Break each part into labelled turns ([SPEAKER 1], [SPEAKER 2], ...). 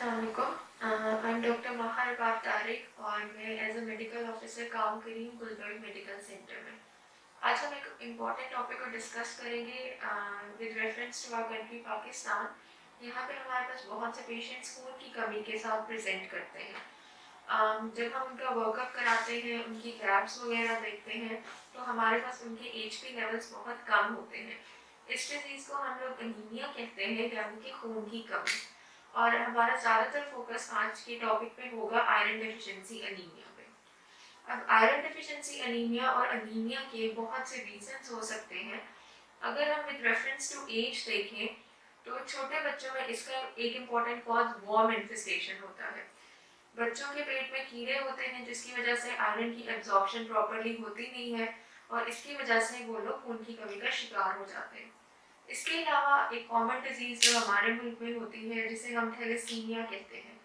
[SPEAKER 1] I am doctor माहर बाब तारिक और मैं एज अ मेडिकल ऑफिसर काम कर रही हूँ गुलबर्ग मेडिकल सेंटर में। आज हम एक इम्पॉर्टेंट टॉपिक को डिस्कस करेंगे with reference to our country Pakistan. यहाँ पे हमारे पास बहुत से पेशेंट्स खून की कमी के साथ प्रेजेंट करते हैं। जब हम उनका वर्कअप कराते हैं, उनकी लैब्स वगैरह देखते हैं, तो हमारे पास उनके एचपी लेवल्स बहुत कम होते हैं। इस डिजीज़ को हम लोग एनीमिया कहते हैं, यानी कि खून की कमी। और हमारा ज़्यादातर फोकस आज के टॉपिक पे होगा आयरन डेफिशिएंसी एनीमिया पे। अब आयरन डेफिशिएंसी एनीमिया और एनीमिया के बहुत से रीजंस हो सकते हैं। अगर हम विद रेफरेंस टू एज देखें तो छोटे बच्चों में इसका एक इम्पॉर्टेंट कॉज वॉर्म इन्फेस्टेशन होता है। बच्चों के पेट में कीड़े होते हैं जिसकी वजह से आयरन की एब्जॉर्प्शन प्रॉपरली होती नहीं है और इसकी वजह से वो लोग खून की कमी का शिकार हो जाते हैं। इसके अलावा एक कॉमन डिजीज जो हमारे मुल्क में होती है जिसे हम थैलेसीमिया कहते हैं,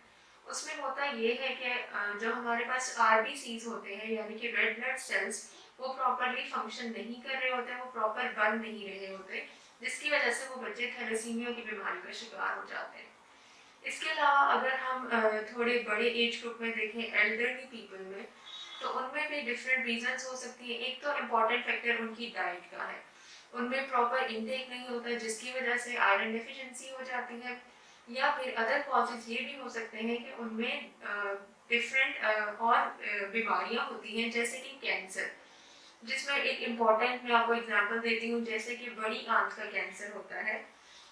[SPEAKER 1] उसमें होता ये है कि जो हमारे पास आरबीसीज होते हैं यानी कि रेड ब्लड सेल्स, वो प्रॉपरली फंक्शन नहीं कर रहे होते, वो प्रॉपर बन नहीं रहे होते, जिसकी वजह से वो बच्चे थैलेसीमिया की बीमारी का शिकार हो जाते हैं। इसके अलावा अगर हम थोड़े बड़े एज ग्रुप में देखें, एल्डरली पीपल में, तो उनमें भी डिफरेंट रीजंस हो सकती है। एक तो इम्पॉर्टेंट फैक्टर उनकी डाइट का है, उनमें प्रॉपर इनटेक नहीं होता जिसकी वजह से आयरन डेफिशिएंसी हो जाती है। या फिर अदर कॉजेज ये भी हो सकते हैं कि उनमें डिफरेंट और बीमारियां होती हैं जैसे कि कैंसर, जिसमें एक इम्पॉर्टेंट मैं आपको एग्जांपल देती हूँ, जैसे कि बड़ी आंत का कैंसर होता है,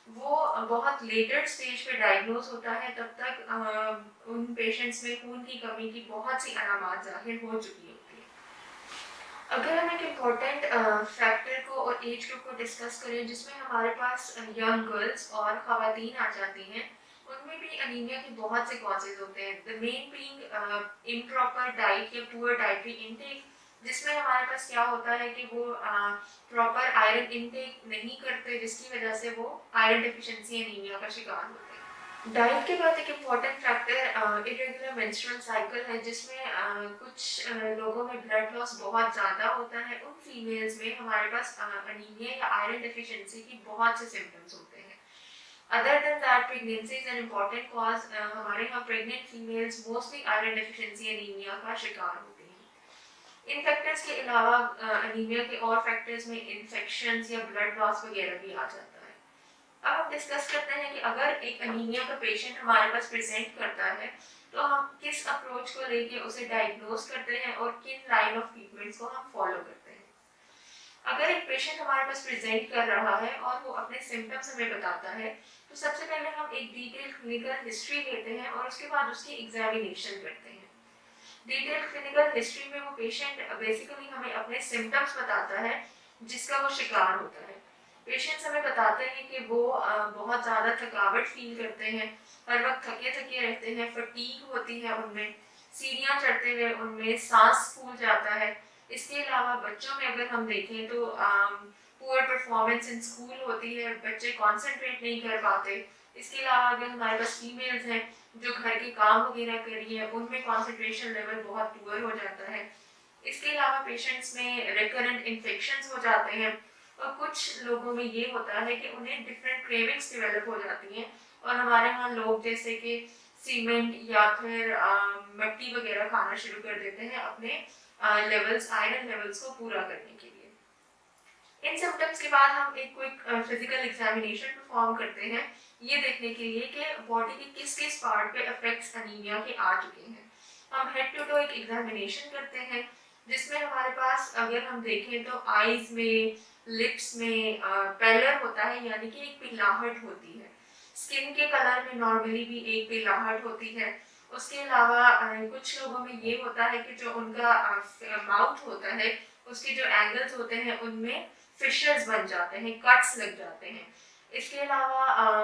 [SPEAKER 1] वो बहुत लेटर स्टेज पे डायग्नोज होता है। तब तक उन पेशेंट्स में खून की कमी की बहुत सी अलामात जाहिर हो चुकी होती है। अगर हम एक इम्पॉर्टेंट फैक्टर को और एज ग्रुप को डिस्कस करें जिसमें हमारे पास यंग गर्ल्स और ख़वातीन आ जाती हैं, उनमें भी अनीमिया के बहुत से कॉजेज होते हैं। The main being improper diet या पुअर डाइटरी इनटेक, जिसमें हमारे पास क्या होता है कि वो प्रॉपर आयरन इनटेक नहीं करते, जिसकी वजह से वो आयरन डेफिशिएंसी एनीमिया का शिकार होते हैं। डाइट के बाद एक important factor irregular menstrual cycle है, जिसमें कुछ लोगों में ब्लड लॉस बहुत ज़्यादा होता है। उन फीमेल्स में हमारे पास अनीमिया या आयरन डेफिशिएंसी की बहुत से सिम्टम्स होते हैं। Other than that, pregnancy is an important cause. हमारे यहाँ pregnant females mostly iron deficiency anaemia का शिकार होती हैं। इन फैक्टर्स के अलावा अनीमिया के और फैक्टर्स में इन्फेक्शंस या ब्लड लॉस वगैरह भी आ जाता है। अब हम डिस्कस करते हैं कि अगर एक अनीमिया का पेशेंट हमारे पास प्रेजेंट करता है तो हम किस अप्रोच को लेके उसे डायग्नोज करते हैं और किन लाइन ऑफ ट्रीटमेंट्स को हम फॉलो करते हैं। अगर एक पेशेंट हमारे पास प्रेजेंट कर रहा है और वो अपने सिम्टम्स हमें बताता है, तो सबसे पहले हम एक डिटेल क्लिनिकल हिस्ट्री लेते हैं और उसके बाद उसकी एग्जामिनेशन करते हैं। डिटेल क्लिनिकल हिस्ट्री में वो पेशेंट बेसिकली हमें अपने सिम्टम्स बताता है जिसका वो शिकार होता है। पेशेंट्स हमें बताते हैं कि वो बहुत ज़्यादा थकावट फील करते हैं, हर वक्त थके थके रहते हैं, फटीग होती है उनमें, सीढ़ियाँ चढ़ते हुए उनमें सांस फूल जाता है। इसके अलावा बच्चों में अगर हम देखें तो पुअर परफॉर्मेंस इन स्कूल होती है, बच्चे कॉन्सेंट्रेट नहीं कर पाते। इसके अलावा अगर हमारे पास फीमेल्स हैं जो घर के काम वगैरह कर रही है, उनमें कॉन्सेंट्रेशन लेवल बहुत पुअर हो जाता है। इसके अलावा पेशेंट्स में रिकरेंट इन्फेक्शंस हो जाते हैं और कुछ लोगों में ये होता है कि उन्हें डिफरेंट क्रेविंग्स डेवलप हो जाती हैं और हमारे यहाँ लोग जैसे कि सीमेंट या फिर मिट्टी वगैरह खाना शुरू कर देते हैं अपने लेवल्स, आयरन लेवल्स को पूरा करने के लिए। इन सिम्टम्स के बाद हम एक क्विक फिजिकल एग्जामिनेशन परफॉर्म करते हैं, ये देखने के लिए कि बॉडी के किस किस पार्ट पे इफेक्ट्स अनीमिया के आ चुके हैं। हम हेड टू टो एक एग्जामिनेशन करते हैं जिसमें हमारे पास अगर हम देखें तो आईज में, लिप्स में पैलर होता है, यानी कि एक पिलाहट होती है। स्किन के कलर में नॉर्मली भी एक पिलाहट होती है। उसके अलावा कुछ लोगों में ये होता है कि जो उनका माउथ होता है, उसके जो एंगल्स होते हैं उनमें फिशर्स बन जाते हैं, कट्स लग जाते हैं। इसके अलावा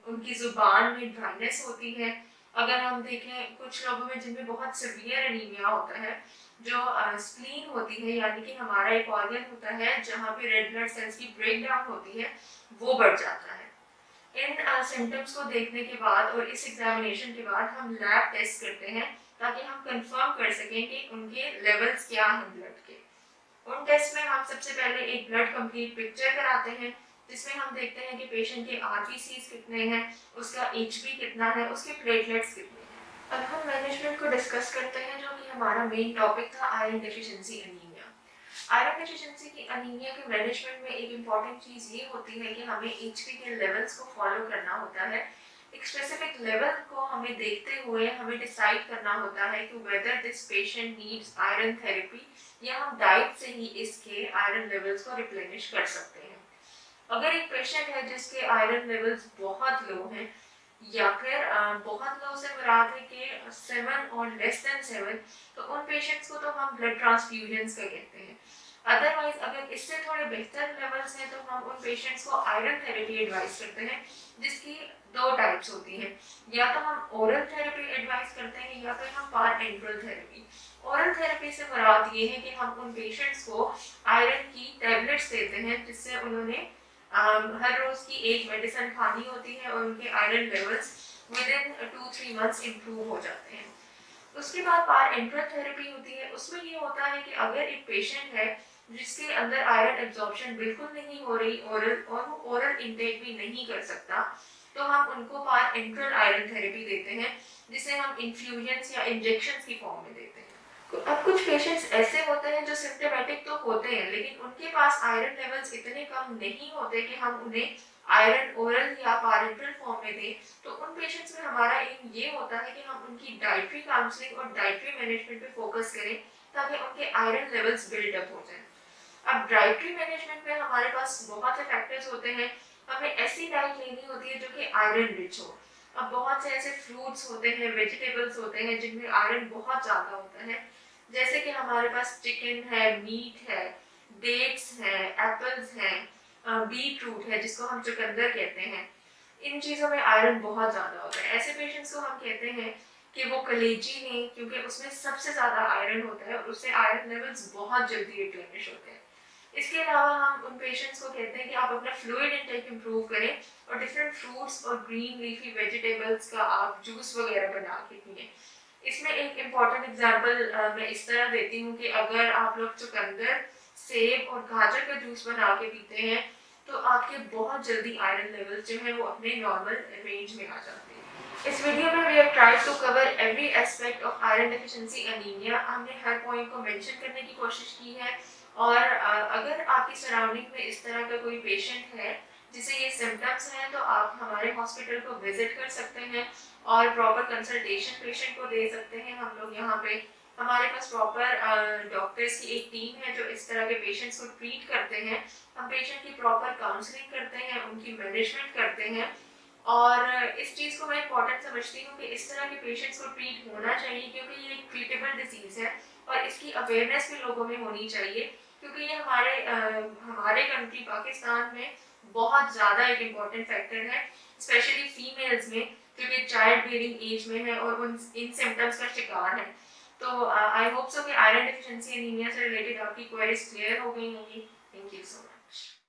[SPEAKER 1] उनकी जुबान में ड्राइनेस होती है। अगर हम देखें कुछ लोगों में जिनमें बहुत सीवियर एनीमिया होता है, जो स्प्लीन होती है, यानी कि हमारा एक ऑर्गन होता है जहाँ पे रेड ब्लड सेल्स की ब्रेक डाउन होती है, वो बढ़ जाता है। इन सिम्टम्स को देखने के बाद और इस एग्जामिनेशन के बाद हम लैब टेस्ट करते हैं ताकि हम कंफर्म कर सकें कि उनके लेवल्स क्या हैं ब्लड के। उन टेस्ट में हम सबसे पहले एक ब्लड कंप्लीट पिक्चर कराते हैं जिसमें हम देखते हैं कि पेशेंट के आरबीसीज कितने हैं, उसका एचबी कितना है, उसके प्लेटलेट्स कितने हैं। अब हम मैनेजमेंट को डिस्कस करते हैं, जो कि हमारा मेन टॉपिक था, iron deficiency anaemia. Iron deficiency की एनीमिया के मैनेजमेंट में एक इम्पॉर्टेंट चीज़ ये होती है कि हमें एचपी के लेवल्स को फॉलो करना होता है। एक स्पेसिफिक लेवल को हमें देखते हुए हमें डिसाइड करना होता है कि whether this patient needs iron therapy, या हम डाइट से ही इसके आयरन लेवल्स को रिप्लेनिश कर सकते हैं। अगर एक पेशेंट है जिसके आयरन लेवल्स बहुत लो हैं, या फिर बहुत लो से मुराद है कि 7 और लेस देन 7, तो उन पेशेंट्स को तो हम ब्लड ट्रांसफ्यूजन्स का कहते हैं। अदरवाइज अगर इससे थोड़े बेहतर लेवल्स हैं, तो हम उन पेशेंट्स को आयरन थेरेपी एडवाइस करते हैं, जिसकी दो टाइप्स होती हैं। या तो हम ओरल थेरेपी एडवाइस करते हैं, या फिर हम पार एंट्रल थेरेपी। ओरल थेरेपी से मुराद ये है कि हम उन पेशेंट्स को आयरन की टैबलेट्स देते हैं, जिससे उन्होंने हर रोज की एक मेडिसिन खानी होती है, और उनके iron levels with in 2-3 months improve हो जाते हैं। उसके बाद पार एंट्रल थेरेपी होती है। उसमें ये होता है कि अगर एक पेशेंट है जिसके अंदर आयरन एब्जॉर्प्शन बिल्कुल नहीं हो रही ओरल, और वो ओरल इंटेक भी नहीं कर सकता, तो हम उनको पार एंट्रल आयरन थेरेपी देते हैं, जिसे हम इन्फ्यूजन्स या इंजेक्शन की फॉर्म में देते हैं। अब कुछ पेशेंट्स ऐसे होते हैं जो सिम्टोमेटिक तो होते हैं, लेकिन उनके पास आयरन लेवल्स इतने कम नहीं होते कि हम उन्हें आयरन ओरल या पारेंट्रल फॉर्म में दें। तो उन पेशेंट्स में हमारा एम ये होता है कि हम उनकी डाइटरी काउंसलिंग और डाइटरी मैनेजमेंट पे फोकस करें, ताकि उनके आयरन लेवल्स बिल्डअप हो जाएं। अब डाइटरी मैनेजमेंट में हमारे पास बहुत से फैक्टर्स होते हैं। हमें ऐसी डाइट लेनी होती है जो कि आयरन रिच हो। अब बहुत से ऐसे फ्रूट्स होते हैं, वेजिटेबल्स होते हैं, जिनमें आयरन बहुत ज़्यादा होता है, जैसे कि हमारे पास चिकन है, मीट है, डेट्स हैं, एप्पल्स हैं, बीट रूट है जिसको हम चुकंदर कहते हैं। इन चीज़ों में आयरन बहुत ज़्यादा होता है। ऐसे पेशेंट्स को हम कहते हैं कि वो कलेजी लें, क्योंकि उसमें सबसे ज़्यादा आयरन होता है और उससे आयरन लेवल्स बहुत जल्दी रिप्लेनिश होते हैं। इसके अलावा हम उन पेशेंट्स को कहते हैं कि आप अपना फ्लूइड इंटेक इम्प्रूव करें, और डिफरेंट फ्रूट्स और ग्रीन लीफी वेजिटेबल्स का आप जूस वगैरह बना के पिए। इसमें एक इम्पॉर्टेंट एग्जांपल मैं इस तरह देती हूँ कि अगर आप लोग चुकंदर, सेब और गाजर का जूस बना के पीते हैं, तो आपके बहुत जल्दी आयरन लेवल जो है वो अपने नॉर्मल रेंज में आ जाते हैं। इस वीडियो में we have tried to cover every aspect of iron deficiency anaemia. हमने हर पॉइंट को मेंशन करने की कोशिश की है, और अगर आपकी सराउंडिंग में इस तरह का कोई पेशेंट है जिसे ये सिम्टम्स हैं, तो आप हमारे हॉस्पिटल को विजिट कर सकते हैं और प्रॉपर कंसल्टेशन पेशेंट को दे सकते हैं। हम लोग यहाँ पे, हमारे पास प्रॉपर डॉक्टर्स की एक टीम है जो इस तरह के पेशेंट्स को ट्रीट करते हैं। हम पेशेंट की प्रॉपर काउंसलिंग करते हैं, उनकी मैनेजमेंट करते हैं, और इस चीज़ को मैं इम्पॉर्टेंट समझती हूँ कि इस तरह के पेशेंट्स को ट्रीट होना चाहिए, क्योंकि ये एक ट्रीटेबल डिजीज़ है, और इसकी अवेयरनेस भी लोगों में होनी चाहिए, क्योंकि ये हमारे कंट्री पाकिस्तान में बहुत ज़्यादा एक इम्पॉर्टेंट फैक्टर है, स्पेशली फीमेल्स में, क्योंकि चाइल्ड बियरिंग एज में है और उन इन सिम्टम्स का शिकार है। तो आई होप सो कि आयरन डेफिशिएंसी एनीमिया से रिलेटेड आपकी क्वेरीज क्लियर हो गई होंगी। Thank you so much.